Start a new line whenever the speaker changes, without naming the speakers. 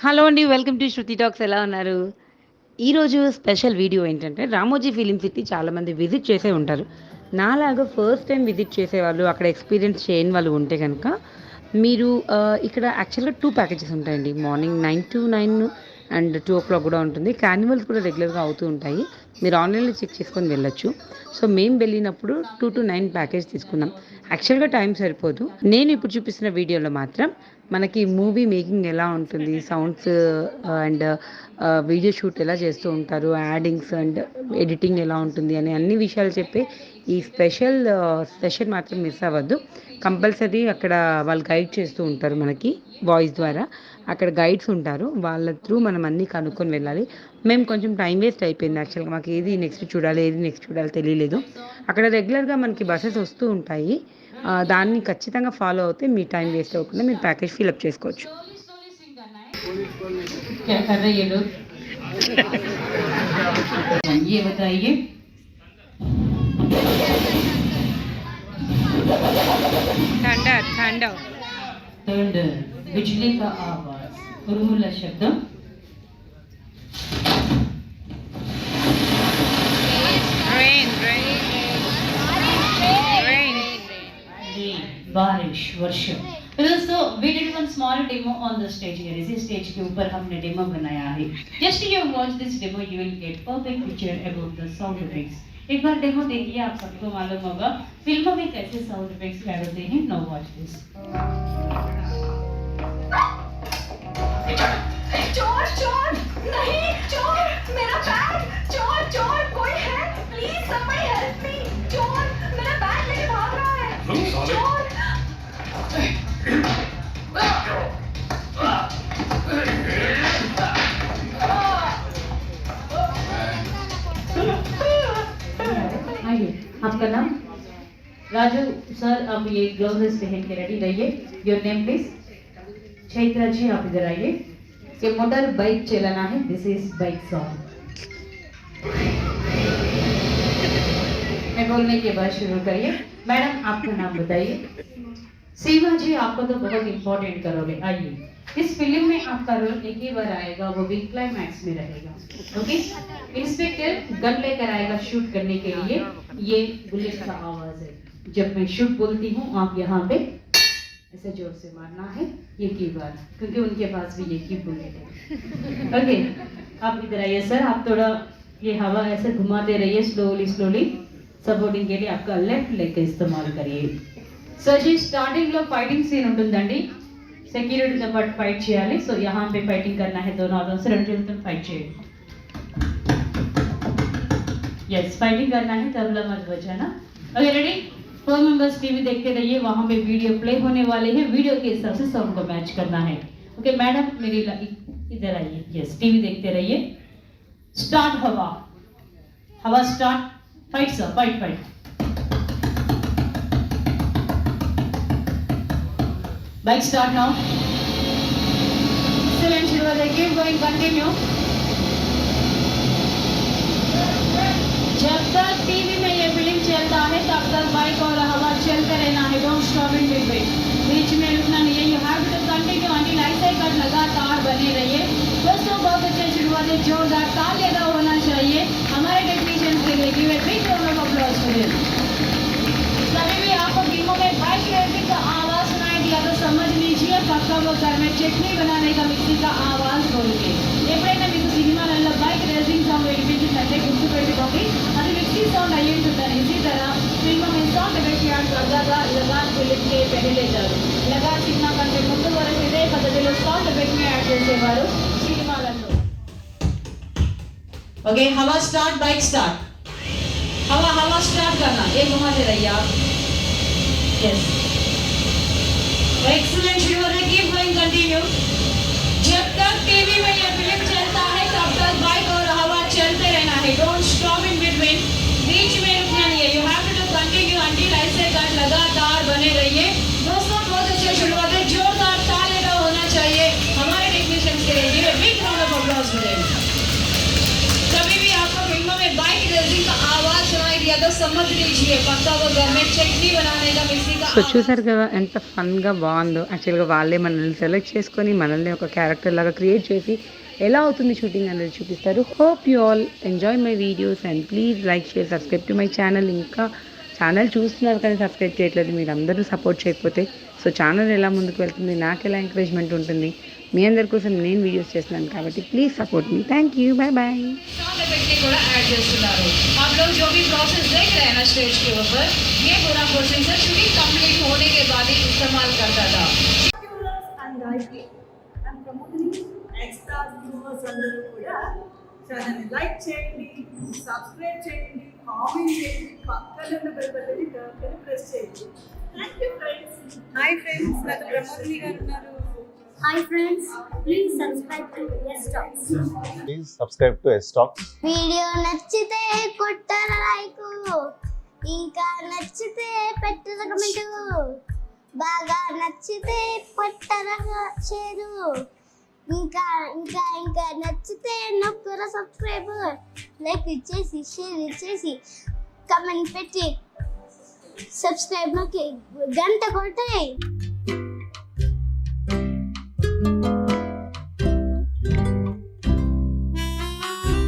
Hello అండి. Welcome to 'Shruti talks' ఎలా ఉన్నారు? ఈరోజు స్పెషల్ వీడియో ఏంటంటే, రామోజీ ఫిలిం సిటీ చాలామంది విజిట్ చేసే ఉంటారు. నాలాగా ఫస్ట్ టైమ్ విజిట్ చేసేవాళ్ళు, అక్కడ ఎక్స్‌పీరియన్స్ చేయని వాళ్ళు ఉంటే గనక, మీరు ఇక్కడ యాక్చువల్‌గా 2 ప్యాకేజెస్ ఉంటాయండి. మార్నింగ్ 9-9 అండ్ 2:00 కూడా ఉంటుంది. కార్నివల్స్ కూడా రెగ్యులర్‌గా అవుతూ ఉంటాయి. మీరు ఆన్‌లైన్‌లో చెక్ చేసుకొని వెళ్ళొచ్చు. సో, మేము వెళ్ళినప్పుడు 2-9 ప్యాకేజ్ తీసుకున్నాం. యాక్చువల్‌గా టైం సరిపోదు. నేను ఇప్పుడు చూపిస్తున్న వీడియోలో మాత్రం మనకి మూవీ మేకింగ్ ఎలా ఉంటుంది, సౌండ్స్ అండ్ వీడియో షూట్ ఎలా చేస్తూ ఉంటారు, యాడింగ్స్ అండ్ ఎడిటింగ్ ఎలా ఉంటుంది అని అన్ని విషయాలు చెప్పే ఈ స్పెషల్ సెషన్ మాత్రం మిస్ అవ్వద్దు. కంపల్సరీ అక్కడ వాళ్ళు గైడ్ చేస్తూ ఉంటారు మనకి వాయిస్ ద్వారా. అక్కడ గైడ్స్ ఉంటారు. వాళ్ళ త్రూ మనం అన్నీ కనుక్కొని వెళ్ళాలి. మేము కొంచెం టైం వేస్ట్ అయిపోయింది యాక్చువల్‌గా. మాకు ఏది నెక్స్ట్ చూడాలి, ఏది నెక్స్ట్ చూడాలో తెలియలేదు. అక్కడ రెగ్యులర్‌గా మనకి బసెస్ వస్తూ ఉంటాయి. దాన్ని ఖచ్చితంగా ఫాలో అవుతే మీ టైం వేస్ట్ అవ్వకుండా మీరు ప్యాకేజ్ ఫిలప్ చేసుకోవచ్చు.
क्या कर रहे ये लोग? ये बताइए।
ठंडा ठंडा
थंडर, बिजली का आवाज, उर्मिला शब्द,
रेन रेन रेन
रेन, बारिश, वर्षा। तो दोस्तों we did one small demo on the stage here. इसी स्टेज के ऊपर हमने डेमो बनाया है. Just you watch this demo, you will get perfect picture about the sound effects. एक बार डेमो देखिए, आप सबको मालूम होगा फिल्मों में कैसे साउंड इफेक्ट्स ऐड होते हैं. Now watch this.
चोर चोर नहीं चोर मेरा बैग चोर चोर कोई है प्लीज somebody help me चोर मेरा बैग लेके भाग रहा है चोर
आइए, आपका नाम? राजू सर, आप ये ग्लव्स पहन के रेडी रहिए. Your name please? Chaitra ji, आप इधर आइए. ये मोटर बाइक चलाना है. This is bike song. मैं बोलने के बाद शुरू करिए. मैडम, आपका नाम बताइए. सीमा जी, आपको तो बहुत इंपॉर्टेंट का रोल है. आइए, इस फिल्म में आपका रोल एक ही बार आएगा, वो भी क्लाइमैक्स में रहेगा. ओके? इंस्पेक्टर गन लेकर आएगा शूट करने के लिए. ये बुलेट का आवाज है. जब मैं शूट बोलती हूँ, आप यहाँ पे ऐसे जोर से मारना है ये की बार, क्योंकि उनके पास भी ये की बुलेट है. ओके, आप इधर आइए सर. आप थोड़ा ये हवा ऐसे घुमाते रहिए स्लोली स्लोली. सपोर्टिंग के लिए आपका लेफ्ट लेग का इस्तेमाल करिए. सर जी, स्टार्टिंग లో ఫైటింగ్ సీన్ ఉంటుందండి. సెక్యూరిటీతో పాటు ఫైట్ చేయాలి. సో यहाँ पे फाइटिंग करना है. दोनों हाथों से రెండు చేతులతో ఫైట్ చేయండి. यस, फाइटिंग करना है, तबला मत बजाना. Okay, ready? 4 मेंबर्स टीवी देखते रहिए. वहां पे वीडियो प्ले होने वाले हैं. वीडियो के हिसाब से साउंड को मैच करना है. ओके मैडम, मेरी इधर आइए. यस, टीवी देखते रहिए. स्टार्ट. हवा हवा start. Fight sir, fight fight. Bike start now. Excellent, Shirvadar. Keep going, continue. जब तक टीवी में ये फिल्म चलता है तब तक बाइक और हवा चलते रहना है. Don't stop in between. बीच में रुकना नहीं है. You have to continue until ऐसे कर लगातार बने रहिए. दोस्तों, बहुत अच्छे शुरुआत है. जोरदार ताल लगा होना चाहिए हमारे टेक्नीशियंस के लिए. Give a big round of applause for them. कभी भी आपको फिल्मों में बाइक रेसिंग का आवाज सुनाई दिया तो समझ लीजिए पक्का वो घर में चटनी बनाने का मिक्सी का आवाज बोल के. ఎప్పుడైనా మీకు సినిమాలలో బైక్ రేసింగ్ సౌండ్ వినిపించిందంటే గుర్తుపెట్టుకోండి, అది మిక్సీ సౌండ్ అయ్యి ఉంటుందని. इसी तरह फिल्मों में साउंड इफेक्ट యాడ్ సరదాగా లగాన్ ఫిలిం కే పెళ్లిలేశారు. లగాన్ సినిమా కంటే ముందు వరకు ఇదే పద్ధతిలో సౌండ్ ఎఫెక్ట్ ని యాడ్ చేసేవారు సినిమాలలో. ओके, हवा स्टार्ट, बाइक स्टार्ट. हवा हवा स्टार्ट करना. ये घुमाते रहिए आप. Yes, excellent. श्रीवदर, कीप गोइंग, कंटिन्यू. जब तक टीवी में ये फिल्म चलता है तब तक बाइक और हवा चलते रहना है. Don't stop in between. बीच में रुकना नहीं है. You have to continue until ऐसे कर लगातार बने रहिए. दोस्तों, बहुत अच्छे शुरुआत है. जोरदार ताल लगा होना चाहिए हमारे टेक्नीशियंस के लिए. Give a big round of applause for them. कभी भी आपको फिल्मों में बाइक रेसिंग का आवाज सुनाई दिया तो तो समझ लीजिए पक्का वो घर में चटनी बनाने का मिक्सी का
సో చూసారు కదా ఎంత ఫన్గా బాగుందో. యాక్చువల్గా వాళ్ళే మనల్ని సెలెక్ట్ చేసుకొని మనల్ని ఒక క్యారెక్టర్ లాగా క్రియేట్ చేసి ఎలా అవుతుంది షూటింగ్ అనేది చూపిస్తారు. Hope you all enjoy my videos and please like share subscribe to my channel. ఇంకా ఛానల్ చూస్తున్నారు కానీ సబ్స్క్రైబ్ చేయట్లేదు, మీరు అందరూ సపోర్ట్ చేయకపోతే సో ఛానల్ ఎలా ముందుకు వెళ్తుంది, నాకు ఎలా ఎంకరేజ్మెంట్ ఉంటుంది, మీ అందరి కోసం నేను వీడియోస్ చేస్తున్నాను కాబట్టి please support me. Thank you, bye bye.
सामने बैठने को ऐड చేస్తున్నారు. आप लोग जो भी प्रोसेस देख रहे हैं ना स्टेज के ऊपर, ये पूरा प्रोसीजर शूटिंग कंप्लीट होने के बाद ही इस्तेमाल करता था.
and Gayatri. I'm promoting extra viewers అందరూ కూడా ఛానల్ లైక్ చేయండి, సబ్స్క్రైబ్ చేయండి, కామెంట్ చేయండి, పక్కన ఉన్న బెల్ బటన్ ని ప్రెస్ చేయండి. Thank you friends. Hi friends, నాకు బ్రహ్మోత్రి గారు ఉన్నారు.
Hi friends, please subscribe to Yes Talks.
Please subscribe to S Talks.
Video నచ్చితే కొట్టరా లైక్, ఇంకా నచ్చితే పెట్టరా కమెంట్, బాగా నచ్చితే కొట్టరా షేర్, ఇంకా ఇంకా ఇంకా నచ్చితే నొక్కరా సబ్స్క్రైబ్, లైక్ ఇచ్చేసి షేర్ ఇచ్చేసి కమెంట్ పెట్టి సబ్స్క్రైబ్ నొక్కి గంట కొట్టాయి.